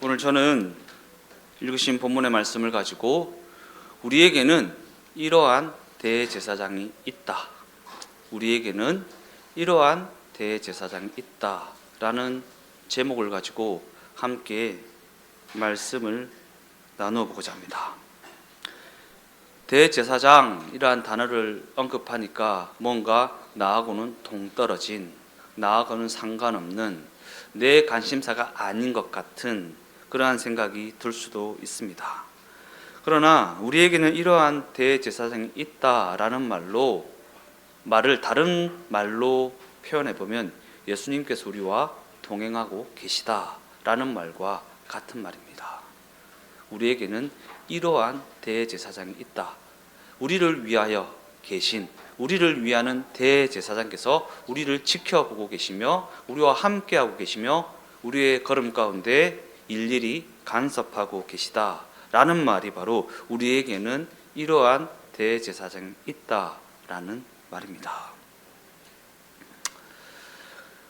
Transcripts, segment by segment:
오늘 저는 읽으신 본문의 말씀을 가지고 우리에게는 이러한 대제사장이 있다. 우리에게는 이러한 대제사장이 있다라는 제목을 가지고 함께 말씀을 나누어 보고자 합니다. 대제사장이라는 단어를 언급하니까 뭔가 나하고는 동떨어진, 나하고는 상관없는, 내 관심사가 아닌 것 같은 그러한 생각이 들 수도 있습니다. 그러나 우리에게는 이러한 대제사장이 있다라는 말을 다른 말로 표현해 보면 예수님께서 우리와 동행하고 계시다라는 말과 같은 말입니다. 우리에게는 이러한 대제사장이 있다. 우리를 위하여 계신, 우리를 위하는 대제사장께서 우리를 지켜보고 계시며 우리와 함께하고 계시며 우리의 걸음 가운데 일일이 간섭하고 계시다라는 말이 바로 우리에게는 이러한 대제사장이 있다라는 말입니다.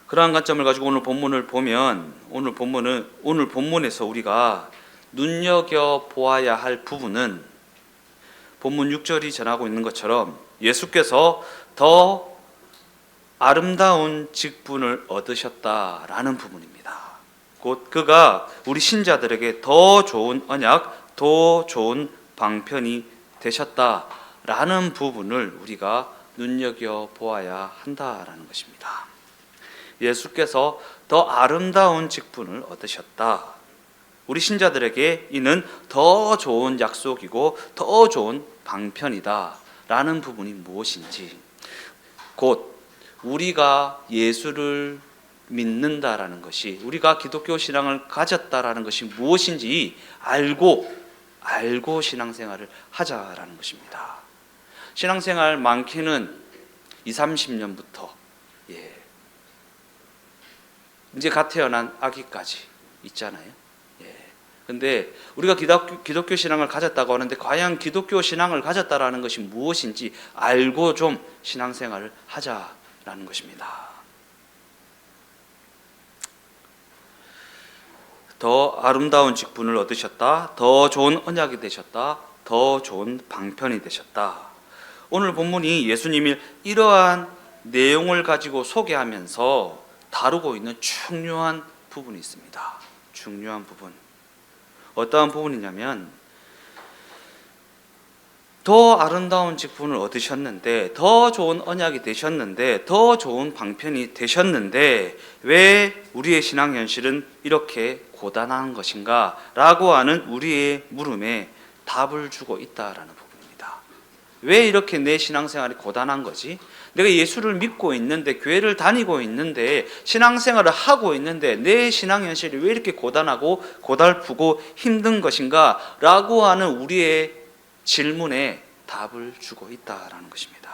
그러한 관점을 가지고 오늘 본문을 보면 오늘 본문에서 우리가 눈여겨보아야 할 부분은 본문 6절이 전하고 있는 것처럼 예수께서 더 아름다운 직분을 얻으셨다라는 부분입니다. 곧 그가 우리 신자들에게 더 좋은 언약, 더 좋은 방편이 되셨다라는 부분을 우리가 눈여겨보아야 한다라는 것입니다. 예수께서 더 아름다운 직분을 얻으셨다. 우리 신자들에게 이는 더 좋은 약속이고 더 좋은 방편이다 라는 부분이 무엇인지, 곧 우리가 예수를 믿는다라는 것이, 우리가 기독교 신앙을 가졌다라는 것이 무엇인지 알고 신앙생활을 하자라는 것입니다. 신앙생활 많게는 20-30년부터 이제 갓 태어난 아기까지 있잖아요. 근데 우리가 기독교 신앙을 가졌다고 하는데 과연 기독교 신앙을 가졌다라는 것이 무엇인지 알고 좀 신앙생활을 하자라는 것입니다. 더 아름다운 직분을 얻으셨다. 더 좋은 언약이 되셨다. 더 좋은 방편이 되셨다. 오늘 본문이 예수님이 이러한 내용을 가지고 소개하면서 다루고 있는 중요한 부분이 있습니다. 중요한 부분. 어떠한 부분이냐면 더 아름다운 직분을 얻으셨는데, 더 좋은 언약이 되셨는데, 더 좋은 방편이 되셨는데 왜 우리의 신앙 현실은 이렇게 고단한 것인가? 라고 하는 우리의 물음에 답을 주고 있다라는 부분입니다. 왜 이렇게 내 신앙생활이 고단한 거지? 내가 예수를 믿고 있는데, 교회를 다니고 있는데, 신앙생활을 하고 있는데 내 신앙 현실이 왜 이렇게 고단하고 고달프고 힘든 것인가? 라고 하는 우리의 질문에 답을 주고 있다라는 것입니다.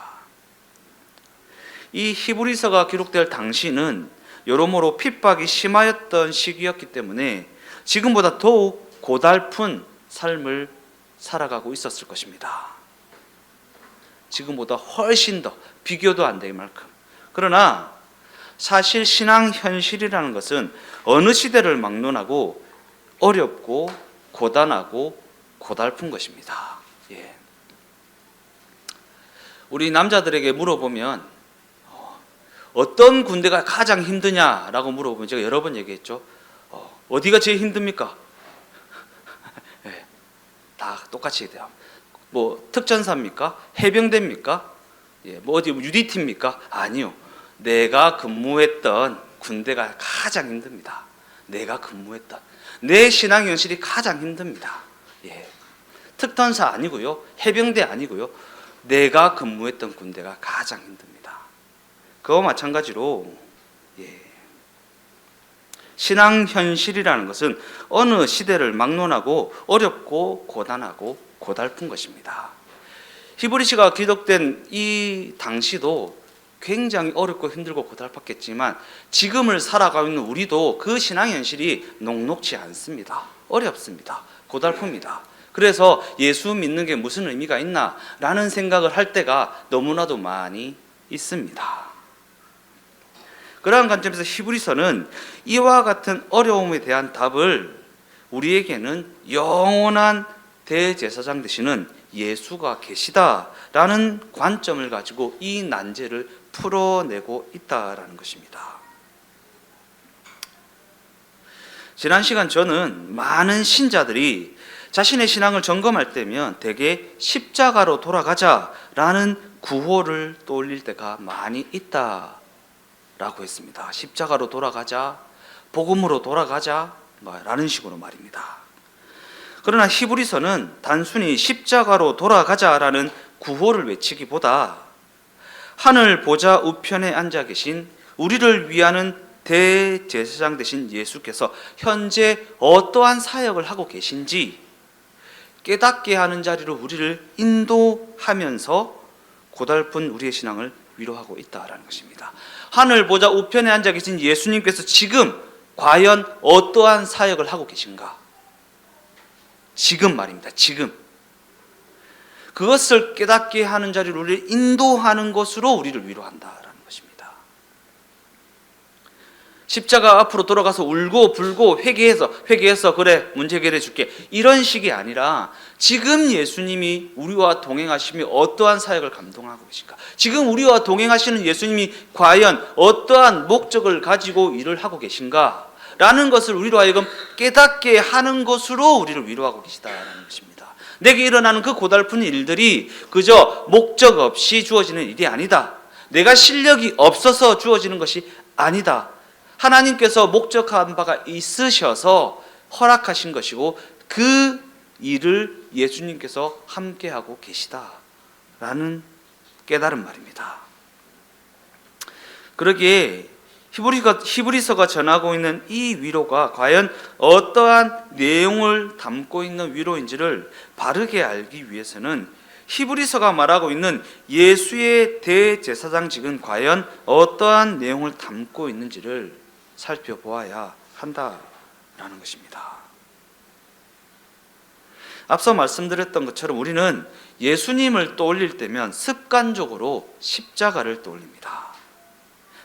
이 히브리서가 기록될 당시는 여러모로 핍박이 심하였던 시기였기 때문에 지금보다 더욱 고달픈 삶을 살아가고 있었을 것입니다. 지금보다 훨씬 더 비교도 안 될 만큼. 그러나 사실 신앙 현실이라는 것은 어느 시대를 막론하고 어렵고 고단하고 고달픈 것입니다. 우리 남자들에게 물어보면 어떤 군대가 가장 힘드냐라고 물어보면 제가 여러 번 얘기했죠. 어디가 제일 힘듭니까? 다 똑같이 대답. 뭐 특전사입니까? 해병대입니까? 뭐 어디 UDT입니까? 아니요. 내가 근무했던 군대가 가장 힘듭니다. 내가 근무했던 내 신앙 현실이 가장 힘듭니다. 특전사 아니고요. 해병대 아니고요. 내가 근무했던 군대가 가장 힘듭니다. 그와 마찬가지로 신앙 현실이라는 것은 어느 시대를 막론하고 어렵고 고단하고 고달픈 것입니다. 히브리서가 기록된 이 당시도 굉장히 어렵고 힘들고 고달팠겠지만 지금을 살아가고 있는 우리도 그 신앙 현실이 녹록지 않습니다. 어렵습니다. 고달픕니다. 그래서 예수 믿는 게 무슨 의미가 있나 라는 생각을 할 때가 너무나도 많이 있습니다. 그러한 관점에서 히브리서는 이와 같은 어려움에 대한 답을 우리에게는 영원한 대제사장 되시는 예수가 계시다라는 관점을 가지고 이 난제를 풀어내고 있다라는 것입니다. 지난 시간 저는 많은 신자들이 자신의 신앙을 점검할 때면 대개 십자가로 돌아가자라는 구호를 떠올릴 때가 많이 있다라고 했습니다. 십자가로 돌아가자, 복음으로 돌아가자 라는 식으로 말입니다. 그러나 히브리서는 단순히 십자가로 돌아가자라는 구호를 외치기보다 하늘 보좌 우편에 앉아 계신 우리를 위하는 대제사장 되신 예수께서 현재 어떠한 사역을 하고 계신지 깨닫게 하는 자리로 우리를 인도하면서 고달픈 우리의 신앙을 위로하고 있다라는 것입니다. 하늘 보좌 우편에 앉아 계신 예수님께서 지금 과연 어떠한 사역을 하고 계신가? 지금 말입니다. 지금 그것을 깨닫게 하는 자리로 우리를 인도하는 것으로 우리를 위로한다라는 것입니다. 십자가 앞으로 돌아가서 울고 불고 회개해서 그래 문제 해결해 줄게 이런 식이 아니라 지금 예수님이 우리와 동행하시며 어떠한 사역을 감동하고 계신가? 지금 우리와 동행하시는 예수님이 과연 어떠한 목적을 가지고 일을 하고 계신가? 라는 것을 우리로 하여금 깨닫게 하는 것으로 우리를 위로하고 계시다라는 것입니다. 내게 일어나는 그 고달픈 일들이 그저 목적 없이 주어지는 일이 아니다. 내가 실력이 없어서 주어지는 것이 아니다. 하나님께서 목적한 바가 있으셔서 허락하신 것이고 그 일을 예수님께서 함께하고 계시다라는 깨달은 말입니다. 그러기에 히브리서가 전하고 있는 이 위로가 과연 어떠한 내용을 담고 있는 위로인지를 바르게 알기 위해서는 히브리서가 말하고 있는 예수의 대제사장직은 과연 어떠한 내용을 담고 있는지를 살펴보아야 한다라는 것입니다. 앞서 말씀드렸던 것처럼 우리는 예수님을 떠올릴 때면 습관적으로 십자가를 떠올립니다.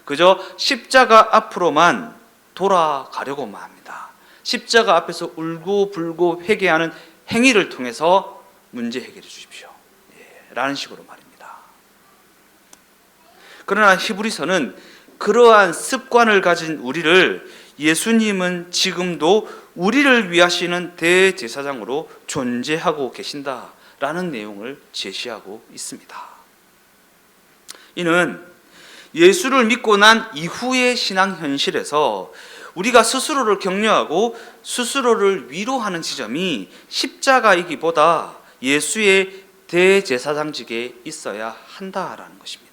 그저 십자가 앞으로만 돌아가려고만 합니다. 십자가 앞에서 울고 불고 회개하는 행위를 통해서 문제 해결해 주십시오. 라는 식으로 말입니다. 그러나 히브리서는 그러한 습관을 가진 우리를 예수님은 지금도 우리를 위하시는 대제사장으로 존재하고 계신다라는 내용을 제시하고 있습니다. 이는 예수를 믿고 난 이후의 신앙 현실에서 우리가 스스로를 격려하고 스스로를 위로하는 지점이 십자가이기보다 예수의 대제사장직에 있어야 한다라는 것입니다.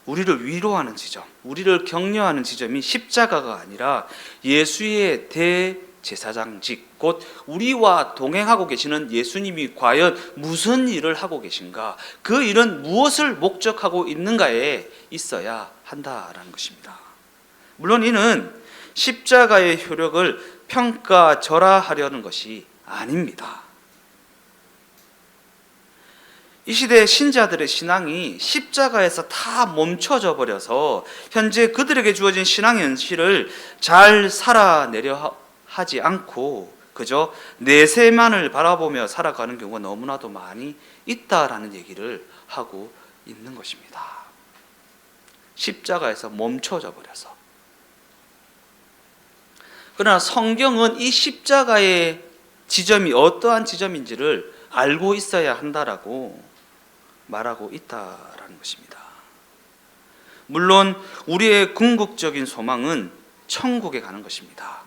우리를 위로하는 지점, 우리를 격려하는 지점이 십자가가 아니라 예수의 대제사장직, 곧 우리와 동행하고 계시는 예수님이 과연 무슨 일을 하고 계신가, 그 일은 무엇을 목적하고 있는가에 있어야 한다라는 것입니다. 물론 이는 십자가의 효력을 평가절하하려는 것이 아닙니다. 이 시대의 신자들의 신앙이 십자가에서 다 멈춰져 버려서 현재 그들에게 주어진 신앙 현실을 잘 살아내려 하지 않고 그저 내세만을 바라보며 살아가는 경우가 너무나도 많이 있다라는 얘기를 하고 있는 것입니다. 십자가에서 멈춰져 버려서. 그러나 성경은 이 십자가의 지점이 어떠한 지점인지를 알고 있어야 한다라고 말하고 있다라는 것입니다. 물론 우리의 궁극적인 소망은 천국에 가는 것입니다.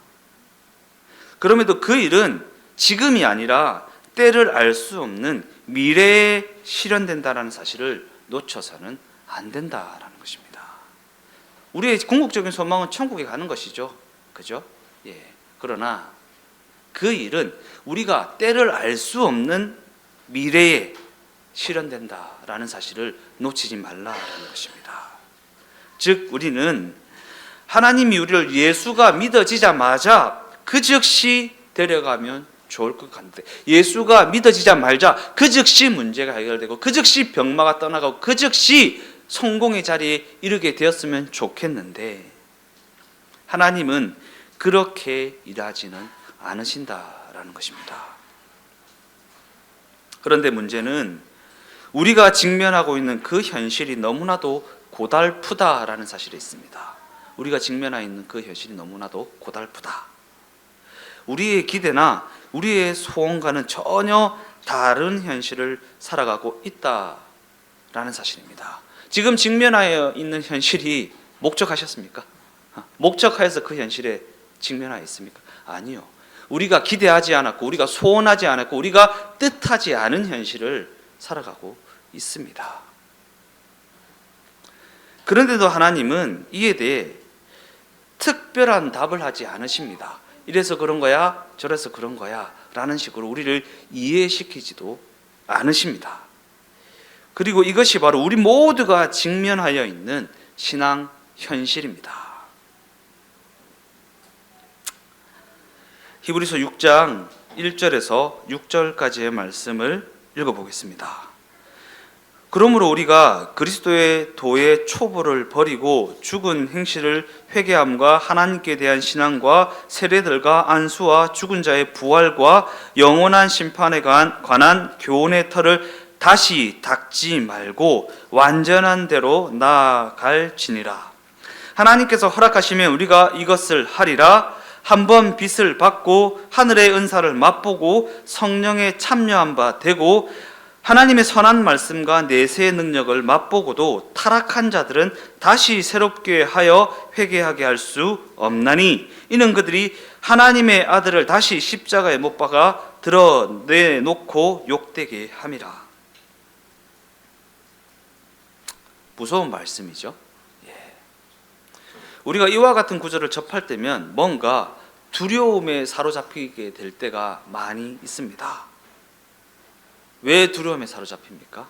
그럼에도 그 일은 지금이 아니라 때를 알 수 없는 미래에 실현된다라는 사실을 놓쳐서는 안 된다라는 것입니다. 우리의 궁극적인 소망은 천국에 가는 것이죠. 그죠? 그러나 그 일은 우리가 때를 알 수 없는 미래에 실현된다라는 사실을 놓치지 말라라는 것입니다. 즉 우리는 하나님이 우리를 예수가 믿어지자마자 그 즉시 데려가면 좋을 것 같은데 예수가 믿어지자마자 그 즉시 문제가 해결되고 그 즉시 병마가 떠나가고 그 즉시 성공의 자리에 이르게 되었으면 좋겠는데 하나님은 그렇게 일하지는 않으신다라는 것입니다. 그런데 문제는 우리가 직면하고 있는 그 현실이 너무나도 고달프다라는 사실이 있습니다. 우리가 직면하고 있는 그 현실이 너무나도 고달프다. 우리의 기대나 우리의 소원과는 전혀 다른 현실을 살아가고 있다라는 사실입니다. 지금 직면하여 있는 현실이 목적하셨습니까? 목적하여서 그 현실에 직면하여 있습니까? 아니요. 우리가 기대하지 않았고 우리가 소원하지 않았고 우리가 뜻하지 않은 현실을 살아가고 있습니다. 그런데도 하나님은 이에 대해 특별한 답을 하지 않으십니다. 이래서 그런 거야, 저래서 그런 거야 라는 식으로 우리를 이해시키지도 않으십니다. 그리고 이것이 바로 우리 모두가 직면하여 있는 신앙 현실입니다. 히브리서 6장 1절에서 6절까지의 말씀을 읽어보겠습니다. 그러므로 우리가 그리스도의 도의 초보를 버리고 죽은 행실을 회개함과 하나님께 대한 신앙과 세례들과 안수와 죽은 자의 부활과 영원한 심판에 관한 교훈의 터를 다시 닦지 말고 완전한 대로 나아갈지니라. 하나님께서 허락하시면 우리가 이것을 하리라. 한번 빚을 받고 하늘의 은사를 맛보고 성령에 참여한 바 되고 하나님의 선한 말씀과 내세의 능력을 맛보고도 타락한 자들은 다시 새롭게 하여 회개하게 할 수 없나니 이는 그들이 하나님의 아들을 다시 십자가에 못 박아 드러내놓고 욕되게 함이라. 무서운 말씀이죠. 우리가 이와 같은 구절을 접할 때면 뭔가 두려움에 사로잡히게 될 때가 많이 있습니다. 왜 두려움에 사로잡힙니까?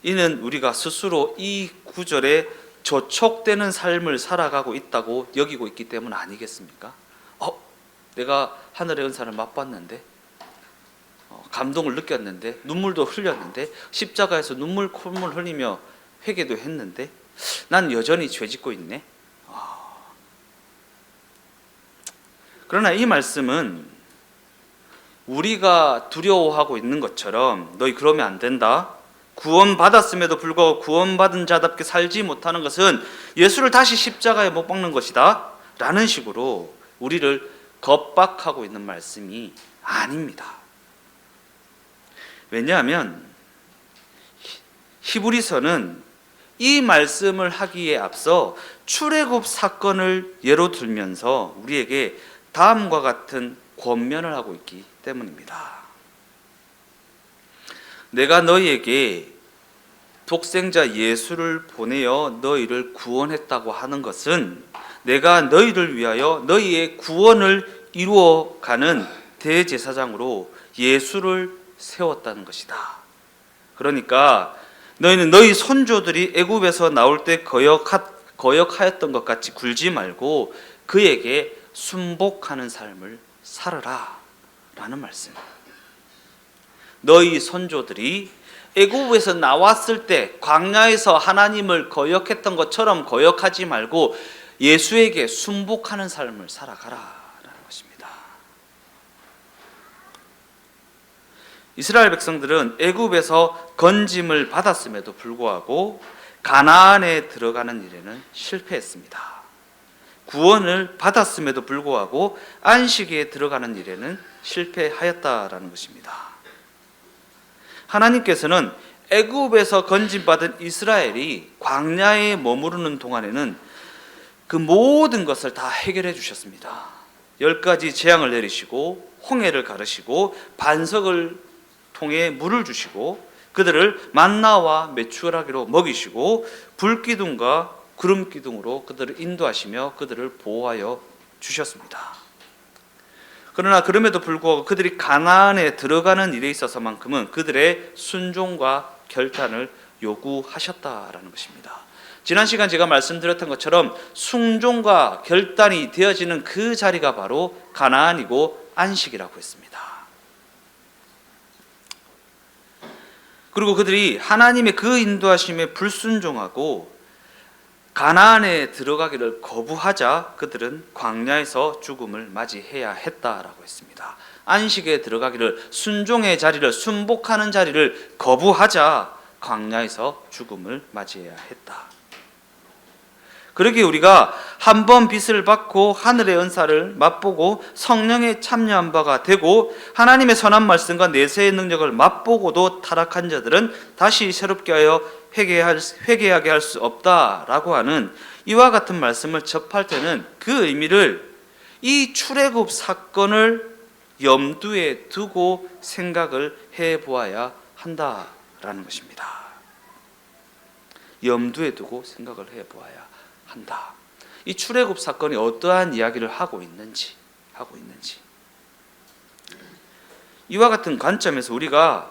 이는 우리가 스스로 이 구절에 저촉되는 삶을 살아가고 있다고 여기고 있기 때문 아니겠습니까? 내가 하늘의 은사를 맛봤는데 감동을 느꼈는데 눈물도 흘렸는데 십자가에서 눈물 콧물 흘리며 회개도 했는데 난 여전히 죄짓고 있네. 그러나 이 말씀은 우리가 두려워하고 있는 것처럼 너희 그러면 안 된다. 구원받았음에도 불구하고 구원받은 자답게 살지 못하는 것은 예수를 다시 십자가에 못 박는 것이다 라는 식으로 우리를 겁박하고 있는 말씀이 아닙니다. 왜냐하면 히브리서는 이 말씀을 하기에 앞서 출애굽 사건을 예로 들면서 우리에게 다음과 같은 권면을 하고 있기 때문입니다. 내가 너희에게 독생자 예수를 보내어 너희를 구원했다고 하는 것은 내가 너희를 위하여 너희의 구원을 이루어가는 대제사장으로 예수를 세웠다는 것이다. 그러니까 너희는 너희 선조들이 애굽에서 나올 때 거역하였던 것 같이 굴지 말고 그에게 순복하는 삶을 살아라 라는 말씀. 너희 선조들이 애굽에서 나왔을 때 광야에서 하나님을 거역했던 것처럼 거역하지 말고 예수에게 순복하는 삶을 살아가라 라는 것입니다. 이스라엘 백성들은 애굽에서 건짐을 받았음에도 불구하고 가나안에 들어가는 일에는 실패했습니다. 구원을 받았음에도 불구하고 안식에 들어가는 일에는 실패하였다라는 것입니다. 하나님께서는 애굽에서 건짐받은 이스라엘이 광야에 머무르는 동안에는 그 모든 것을 다 해결해 주셨습니다. 10가지 재앙을 내리시고 홍해를 가르시고 반석을 통해 물을 주시고 그들을 만나와 메추라기로 먹이시고 불기둥과 구름기둥으로 그들을 인도하시며 그들을 보호하여 주셨습니다. 그러나 그럼에도 불구하고 그들이 가나안에 들어가는 일에 있어서만큼은 그들의 순종과 결단을 요구하셨다라는 것입니다. 지난 시간 제가 말씀드렸던 것처럼 순종과 결단이 되어지는 그 자리가 바로 가나안이고 안식이라고 했습니다. 그리고 그들이 하나님의 그 인도하심에 불순종하고 가나안에 들어가기를 거부하자 그들은 광야에서 죽음을 맞이해야 했다라고 했습니다. 안식에 들어가기를 순종의 자리를 순복하는 자리를 거부하자 광야에서 죽음을 맞이해야 했다. 그러기에 우리가 한 번 빚을 받고 하늘의 은사를 맛보고 성령에 참여한 바가 되고 하나님의 선한 말씀과 내세의 능력을 맛보고도 타락한 자들은 다시 새롭게 하여 회개하게 할 수 없다라고 하는 이와 같은 말씀을 접할 때는 그 의미를 이 출애굽 사건을 염두에 두고 생각을 해보아야 한다라는 것입니다. 염두에 두고 생각을 해보아야 한다. 이 출애굽 사건이 어떠한 이야기를 하고 있는지 이와 같은 관점에서 우리가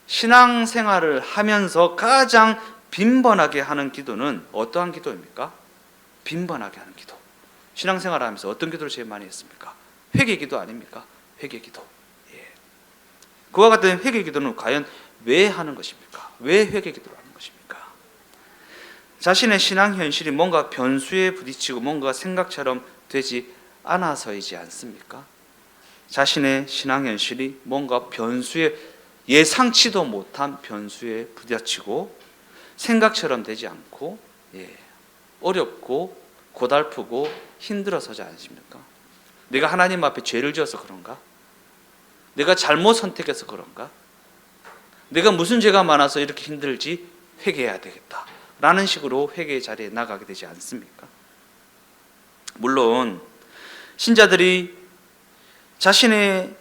신앙생활을 하면서 가장 빈번하게 하는 기도는 어떠한 기도입니까? 빈번하게 하는 기도. 신앙생활을 하면서 어떤 기도를 제일 많이 했습니까? 회개기도 아닙니까? 회개기도. 그와 같은 회개기도는 과연 왜 하는 것입니까? 왜 회개기도를 하는 것입니까? 자신의 신앙 현실이 뭔가 변수에 부딪히고 뭔가 생각처럼 되지 않아서이지 않습니까? 자신의 신앙 현실이 뭔가 변수에 예상치도 못한 변수에 부딪히고 생각처럼 되지 않고 어렵고 고달프고 힘들어서지 않으십니까? 내가 하나님 앞에 죄를 지어서 그런가? 내가 잘못 선택해서 그런가? 내가 무슨 죄가 많아서 이렇게 힘들지? 회개해야 되겠다 라는 식으로 회개의 자리에 나가게 되지 않습니까? 물론 신자들이 자신의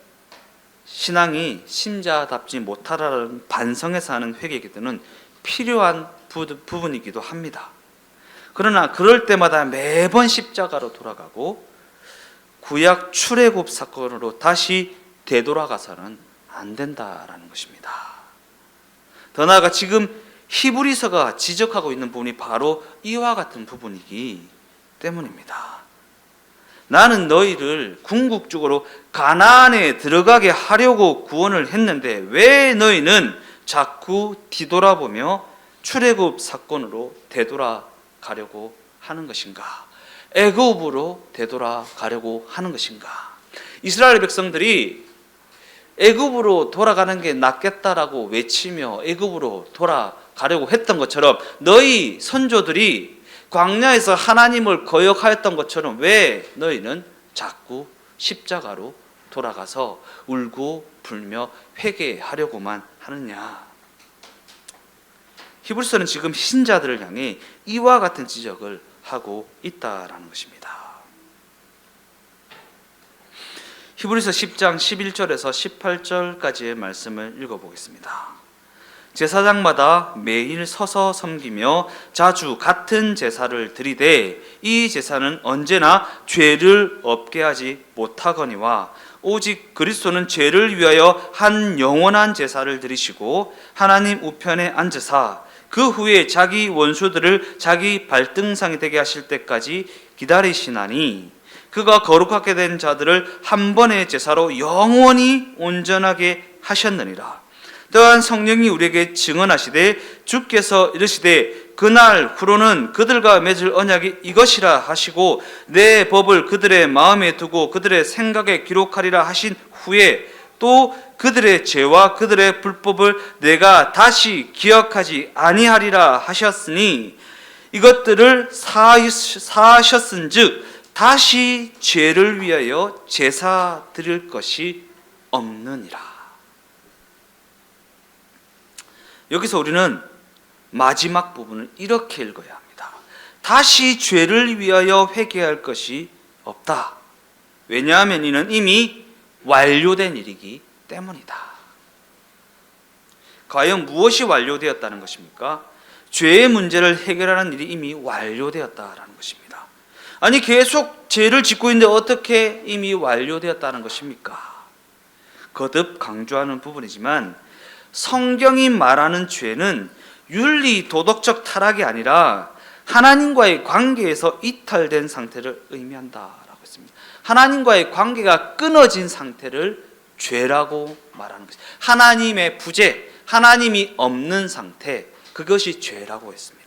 신앙이 신자답지 못하다는 반성해서 하는 회개기도는 필요한 부분이기도 합니다. 그러나 그럴 때마다 매번 십자가로 돌아가고 구약 출애굽 사건으로 다시 되돌아가서는 안 된다라는 것입니다. 더 나아가 지금 히브리서가 지적하고 있는 부분이 바로 이와 같은 부분이기 때문입니다. 나는 너희를 궁극적으로 가나안에 들어가게 하려고 구원을 했는데 왜 너희는 자꾸 뒤돌아보며 출애굽 사건으로 되돌아가려고 하는 것인가? 애굽으로 되돌아가려고 하는 것인가? 이스라엘 백성들이 애굽으로 돌아가는 게 낫겠다라고 외치며 애굽으로 돌아가려고 했던 것처럼 너희 선조들이 광야에서 하나님을 거역하였던 것처럼 왜 너희는 자꾸 십자가로 돌아가서 울고 불며 회개하려고만 하느냐? 히브리서는 지금 신자들을 향해 이와 같은 지적을 하고 있다라는 것입니다. 히브리서 10장 11절에서 18절까지의 말씀을 읽어보겠습니다. 제사장마다 매일 서서 섬기며 자주 같은 제사를 드리되 이 제사는 언제나 죄를 없게 하지 못하거니와 오직 그리스도는 죄를 위하여 한 영원한 제사를 드리시고 하나님 우편에 앉으사 그 후에 자기 원수들을 자기 발등상이 되게 하실 때까지 기다리시나니 그가 거룩하게 된 자들을 한 번의 제사로 영원히 온전하게 하셨느니라. 또한 성령이 우리에게 증언하시되 주께서 이르시되 그날 후로는 그들과 맺을 언약이 이것이라 하시고 내 법을 그들의 마음에 두고 그들의 생각에 기록하리라 하신 후에 또 그들의 죄와 그들의 불법을 내가 다시 기억하지 아니하리라 하셨으니 이것들을 사하셨은즉 다시 죄를 위하여 제사 드릴 것이 없느니라. 여기서 우리는 마지막 부분을 이렇게 읽어야 합니다. 다시 죄를 위하여 회개할 것이 없다. 왜냐하면 이는 이미 완료된 일이기 때문이다. 과연 무엇이 완료되었다는 것입니까? 죄의 문제를 해결하는 일이 이미 완료되었다는 것입니다. 아니 계속 죄를 짓고 있는데 어떻게 이미 완료되었다는 것입니까? 거듭 강조하는 부분이지만 성경이 말하는 죄는 윤리 도덕적 타락이 아니라 하나님과의 관계에서 이탈된 상태를 의미한다라고 했습니다. 하나님과의 관계가 끊어진 상태를 죄라고 말하는 것입니다. 하나님의 부재, 하나님이 없는 상태, 그것이 죄라고 했습니다.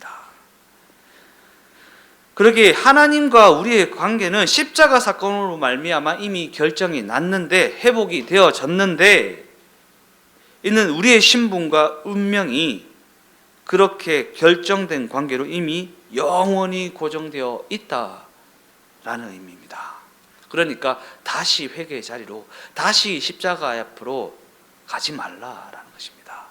그러기에 하나님과 우리의 관계는 십자가 사건으로 말미암아 이미 결정이 났는데, 회복이 되어졌는데, 이는 우리의 신분과 운명이 그렇게 결정된 관계로 이미 영원히 고정되어 있다라는 의미입니다. 그러니까 다시 회개의 자리로, 다시 십자가 앞으로 가지 말라라는 것입니다.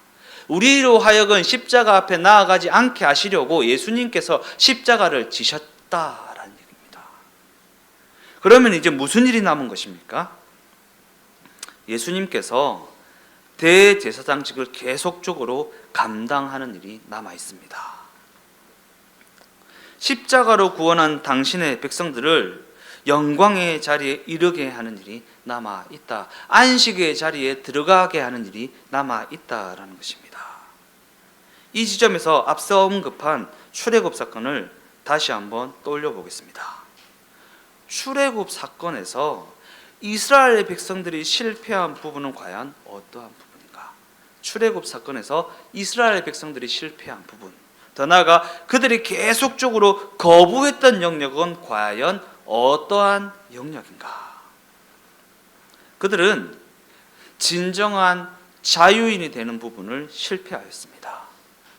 우리로 하여금 십자가 앞에 나아가지 않게 하시려고 예수님께서 십자가를 지셨다라는 얘기입니다. 그러면 이제 무슨 일이 남은 것입니까? 예수님께서 대제사장직을 계속적으로 감당하는 일이 남아 있습니다. 십자가로 구원한 당신의 백성들을 영광의 자리에 이르게 하는 일이 남아 있다. 안식의 자리에 들어가게 하는 일이 남아 있다라는 것입니다. 이 지점에서 앞서 언급한 출애굽 사건을 다시 한번 떠올려 보겠습니다. 출애굽 사건에서 이스라엘 백성들이 실패한 부분은 과연 어떠한 부분인가? 출애굽 사건에서 이스라엘 백성들이 실패한 부분, 더 나아가 그들이 계속적으로 거부했던 영역은 과연 어떠한 영역인가? 그들은 진정한 자유인이 되는 부분을 실패하였습니다.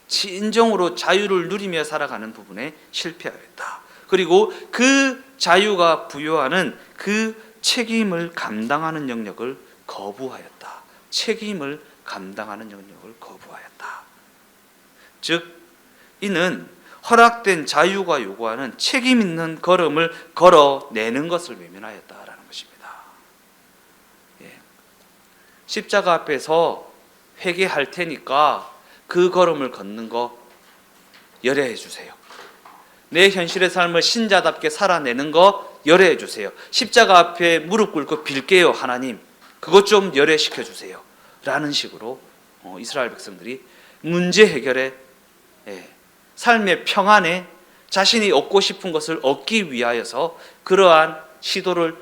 진정으로 자유를 누리며 살아가는 부분에 실패하였다. 그리고 그 자유가 부여하는 그 책임을 감당하는 영역을 거부하였다. 책임을 감당하는 영역을 거부하였다. 즉, 이는 허락된 자유가 요구하는 책임 있는 걸음을 걸어내는 것을 외면하였다라는 것입니다. 십자가 앞에서 회개할 테니까 그 걸음을 걷는 거 열애해 주세요. 내 현실의 삶을 신자답게 살아내는 거 열애해 주세요. 십자가 앞에 무릎 꿇고 빌게요, 하나님. 그것 좀 열애시켜 주세요. 라는 식으로 이스라엘 백성들이 문제 해결에, 삶의 평안에 자신이 얻고 싶은 것을 얻기 위하여서 그러한 시도를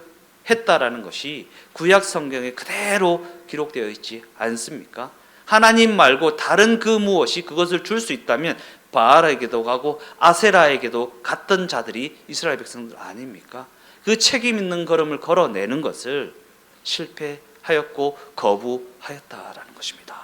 했다라는 것이 구약 성경에 그대로 기록되어 있지 않습니까? 하나님 말고 다른 그 무엇이 그것을 줄 수 있다면 바알에게도 가고 아세라에게도 갔던 자들이 이스라엘 백성들 아닙니까? 그 책임 있는 걸음을 걸어내는 것을 실패하였고 거부하였다라는 것입니다.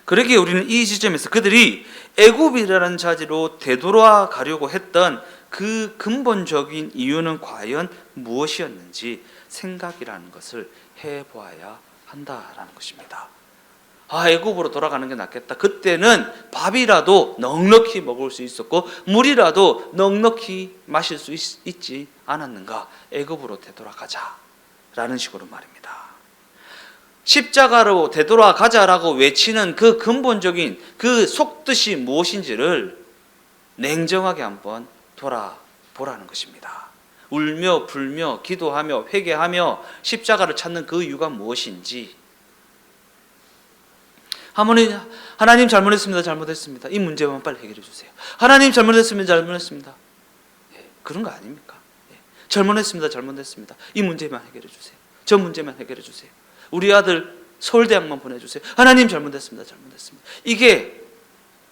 그러기에 우리는 이 지점에서 그들이 애굽이라는 자리로 되돌아가려고 했던 그 근본적인 이유는 과연 무엇이었는지 생각이라는 것을 해보아야 한다라는 것입니다. 애굽으로 돌아가는 게 낫겠다. 그때는 밥이라도 넉넉히 먹을 수 있었고 물이라도 넉넉히 마실 수 있지 않았는가? 애굽으로 되돌아가자라는 식으로 말입니다. 십자가로 되돌아가자라고 외치는 그 근본적인 그 속뜻이 무엇인지를 냉정하게 한번 돌아보라는 것입니다. 울며 불며 기도하며 회개하며 십자가를 찾는 그 이유가 무엇인지, 하나님 잘못했습니다. 이 문제만 빨리 해결해 주세요. 하나님 잘못했습니다. 그런 거 아닙니까? 잘못했습니다. 이 문제만 해결해 주세요. 저 문제만 해결해 주세요. 우리 아들 서울대학만 보내주세요. 하나님 잘못했습니다. 이게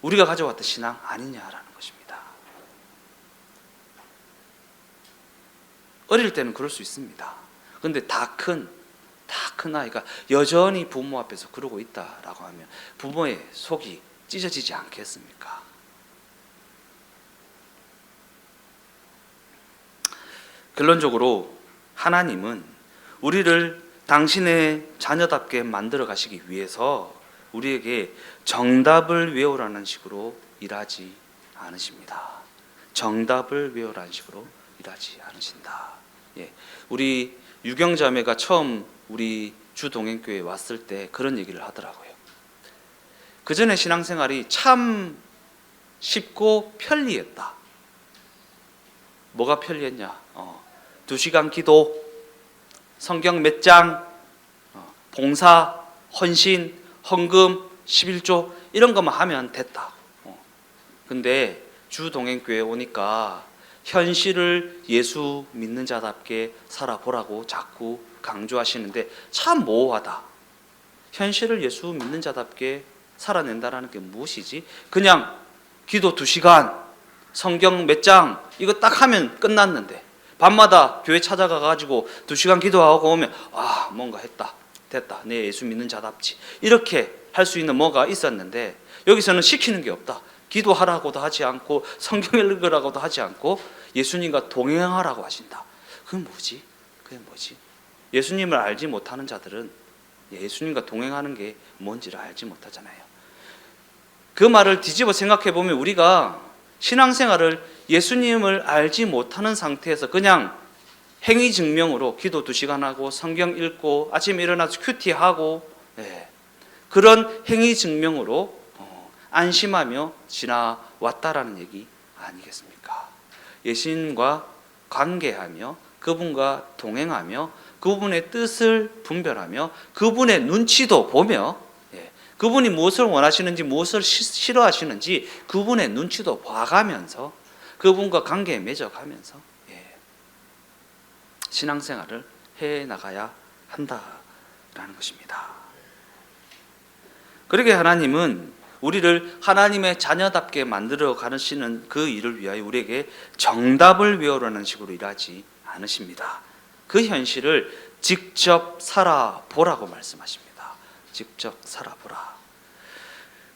우리가 가져왔던 신앙 아니냐라는 것입니다. 어릴 때는 그럴 수 있습니다. 그런데 다 큰 아이가 여전히 부모 앞에서 그러고 있다라고 하면 부모의 속이 찢어지지 않겠습니까? 결론적으로 하나님은 우리를 당신의 자녀답게 만들어 가시기 위해서 우리에게 정답을 외우라는 식으로 일하지 않으십니다. 정답을 외우라는 식으로 일하지 않으신다. 우리 유경자매가 처음 우리 주동행교회에 왔을 때 그런 얘기를 하더라고요. 그 전에 신앙생활이 참 쉽고 편리했다. 뭐가 편리했냐? 2시간 기도, 성경 몇 장, 봉사, 헌신, 헌금, 11조 이런 것만 하면 됐다. 근데 주동행교회에 오니까 현실을 예수 믿는 자답게 살아보라고 자꾸 강조하시는데 참 모호하다. 현실을 예수 믿는 자답게 살아낸다라는 게 무엇이지? 그냥 기도 2시간, 성경 몇 장 이거 딱 하면 끝났는데 밤마다 교회 찾아가가지고 2시간 기도하고 오면 뭔가 했다, 됐다, 내 예수 믿는 자답지, 이렇게 할 수 있는 뭐가 있었는데 여기서는 시키는 게 없다. 기도하라고도 하지 않고 성경 읽으라고도 하지 않고 예수님과 동행하라고 하신다. 그게 뭐지? 예수님을 알지 못하는 자들은 예수님과 동행하는 게 뭔지를 알지 못하잖아요. 그 말을 뒤집어 생각해 보면 우리가 신앙생활을 예수님을 알지 못하는 상태에서 그냥 행위 증명으로 기도 2시간 하고 성경 읽고 아침에 일어나서 큐티하고 그런 행위 증명으로 안심하며 지나왔다라는 얘기 아니겠습니까? 예수님과 관계하며 그분과 동행하며 그분의 뜻을 분별하며 그분의 눈치도 보며 그분이 무엇을 원하시는지 무엇을 싫어하시는지 그분의 눈치도 봐가면서 그분과 관계에 맺어가면서 신앙생활을 해나가야 한다라는 것입니다. 그러게 하나님은 우리를 하나님의 자녀답게 만들어 가시는 그 일을 위하여 우리에게 정답을 외우라는 식으로 일하지 않으십니다. 그 현실을 직접 살아보라고 말씀하십니다. 직접 살아보라.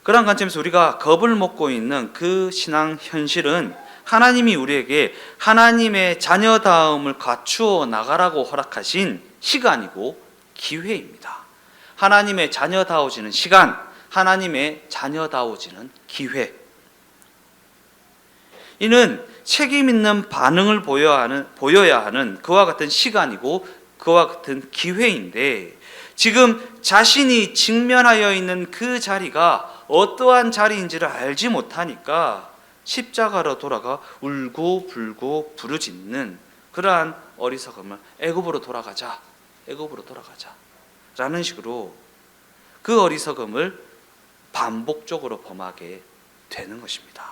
그런 관점에서 우리가 겁을 먹고 있는 그 신앙 현실은 하나님이 우리에게 하나님의 자녀다움을 갖추어 나가라고 허락하신 시간이고 기회입니다. 하나님의 자녀다워지는 시간, 하나님의 자녀다워지는 기회. 이는 책임 있는 반응을 보여야 하는 그와 같은 시간이고 그와 같은 기회인데 지금 자신이 직면하여 있는 그 자리가 어떠한 자리인지를 알지 못하니까 십자가로 돌아가 울고 불고 부르짖는 그러한 어리석음을 애굽으로 돌아가자 라는 식으로 그 어리석음을 반복적으로 범하게 되는 것입니다.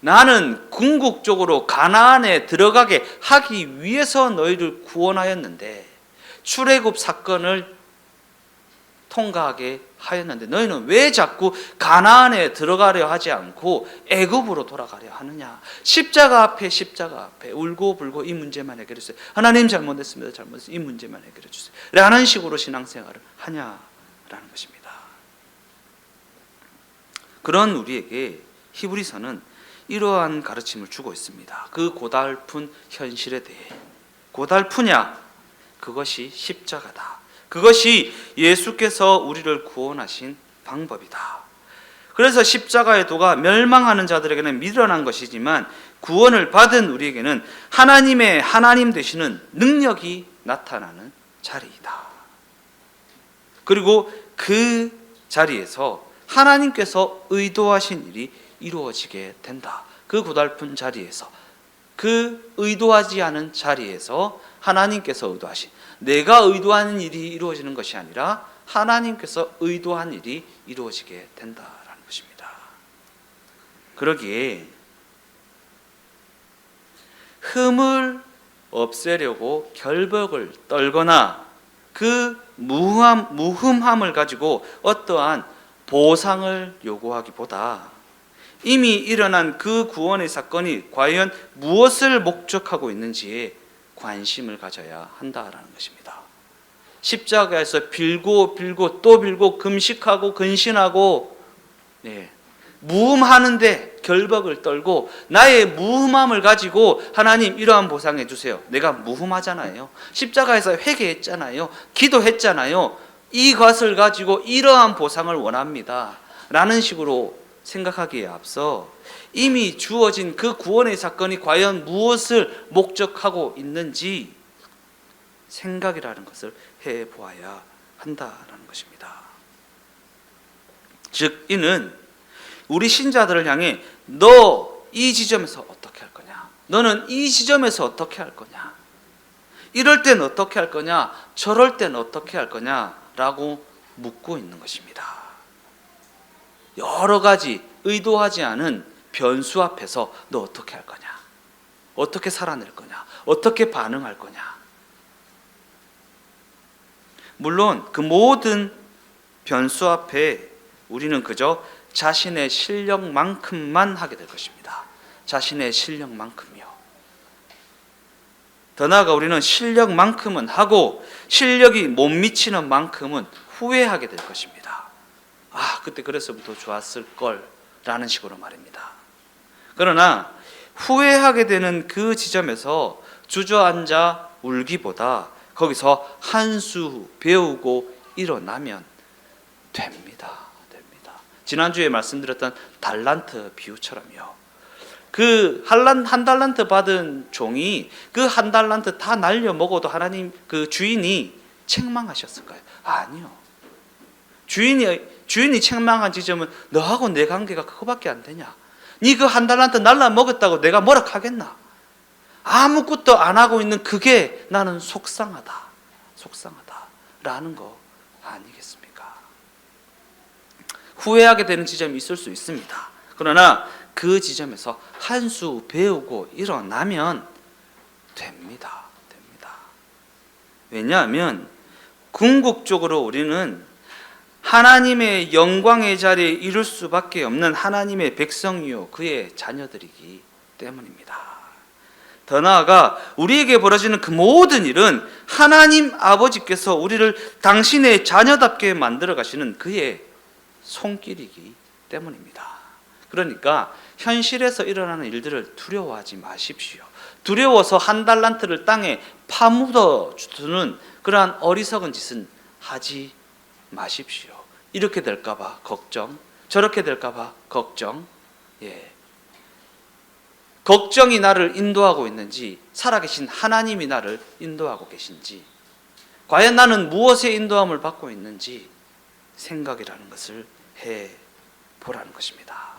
나는 궁극적으로 가나안에 들어가게 하기 위해서 너희를 구원하였는데 출애굽 사건을 통과하게 하였는데 너희는 왜 자꾸 가나안에 들어가려 하지 않고 애굽으로 돌아가려 하느냐. 십자가 앞에 울고 불고 이 문제만 해결해 주세요. 하나님 잘못했습니다. 이 문제만 해결해 주세요. 라는 식으로 신앙생활을 하냐라는 것입니다. 그런 우리에게 히브리서는 이러한 가르침을 주고 있습니다. 그 고달픈 현실에 대해. 고달프냐? 그것이 십자가다. 그것이 예수께서 우리를 구원하신 방법이다. 그래서 십자가의 도가 멸망하는 자들에게는 미련한 것이지만 구원을 받은 우리에게는 하나님의 하나님 되시는 능력이 나타나는 자리이다. 그리고 그 자리에서 하나님께서 의도하신 일이 이루어지게 된다. 그 고달픈 자리에서, 그 의도하지 않은 자리에서 하나님께서 의도하신, 내가 의도하는 일이 이루어지는 것이 아니라 하나님께서 의도한 일이 이루어지게 된다라는 것입니다. 그러기에 흠을 없애려고 결벽을 떨거나 그 무흠함을 가지고 어떠한 보상을 요구하기보다 이미 일어난 그 구원의 사건이 과연 무엇을 목적하고 있는지에 관심을 가져야 한다라는 것입니다. 십자가에서 빌고 또 빌고 금식하고 근신하고 무흠하는데 결박을 떨고 나의 무흠함을 가지고 하나님 이러한 보상해 주세요. 내가 무흠하잖아요. 십자가에서 회개했잖아요. 기도했잖아요. 이것을 가지고 이러한 보상을 원합니다. 라는 식으로 생각하기에 앞서 이미 주어진 그 구원의 사건이 과연 무엇을 목적하고 있는지 생각이라는 것을 해보아야 한다라는 것입니다. 즉 이는 우리 신자들을 향해 너 이 지점에서 어떻게 할 거냐, 너는 이 지점에서 어떻게 할 거냐, 이럴 땐 어떻게 할 거냐, 저럴 땐 어떻게 할 거냐라고 묻고 있는 것입니다. 여러 가지 의도하지 않은 변수 앞에서 너 어떻게 할 거냐, 어떻게 살아낼 거냐, 어떻게 반응할 거냐. 물론 그 모든 변수 앞에 우리는 그저 자신의 실력만큼만 하게 될 것입니다. 자신의 실력만큼이요. 더 나아가 우리는 실력만큼은 하고 실력이 못 미치는 만큼은 후회하게 될 것입니다. 아, 그때 그랬으면 더 좋았을 걸 라는 식으로 말입니다. 그러나 후회하게 되는 그 지점에서 주저앉아 울기보다 거기서 한 수 배우고 일어나면 됩니다. 지난주에 말씀드렸던 달란트 비유처럼요. 그 한 달란트 받은 종이 그 한 달란트 다 날려 먹어도 하나님 그 주인이 책망하셨을까요? 아니요. 주인이 책망한 지점은 너하고 내 관계가 그거밖에 안 되냐? 네 그 한 달란트 날라 먹었다고 내가 뭐라 하겠나? 아무것도 안 하고 있는 그게 나는 속상하다라는 거 아니겠습니까? 후회하게 되는 지점이 있을 수 있습니다. 그러나 그 지점에서 한 수 배우고 일어나면 됩니다. 왜냐하면 궁극적으로 우리는 하나님의 영광의 자리에 이룰 수밖에 없는 하나님의 백성이요 그의 자녀들이기 때문입니다. 더 나아가 우리에게 벌어지는 그 모든 일은 하나님 아버지께서 우리를 당신의 자녀답게 만들어 가시는 그의 손길이기 때문입니다. 그러니까 현실에서 일어나는 일들을 두려워하지 마십시오. 두려워서 한 달란트를 땅에 파묻어 주는 그러한 어리석은 짓은 하지 마십시오. 이렇게 될까봐 걱정, 저렇게 될까봐 걱정. 걱정이 나를 인도하고 있는지, 살아계신 하나님이 나를 인도하고 계신지, 과연 나는 무엇의 인도함을 받고 있는지 생각이라는 것을 해 보라는 것입니다.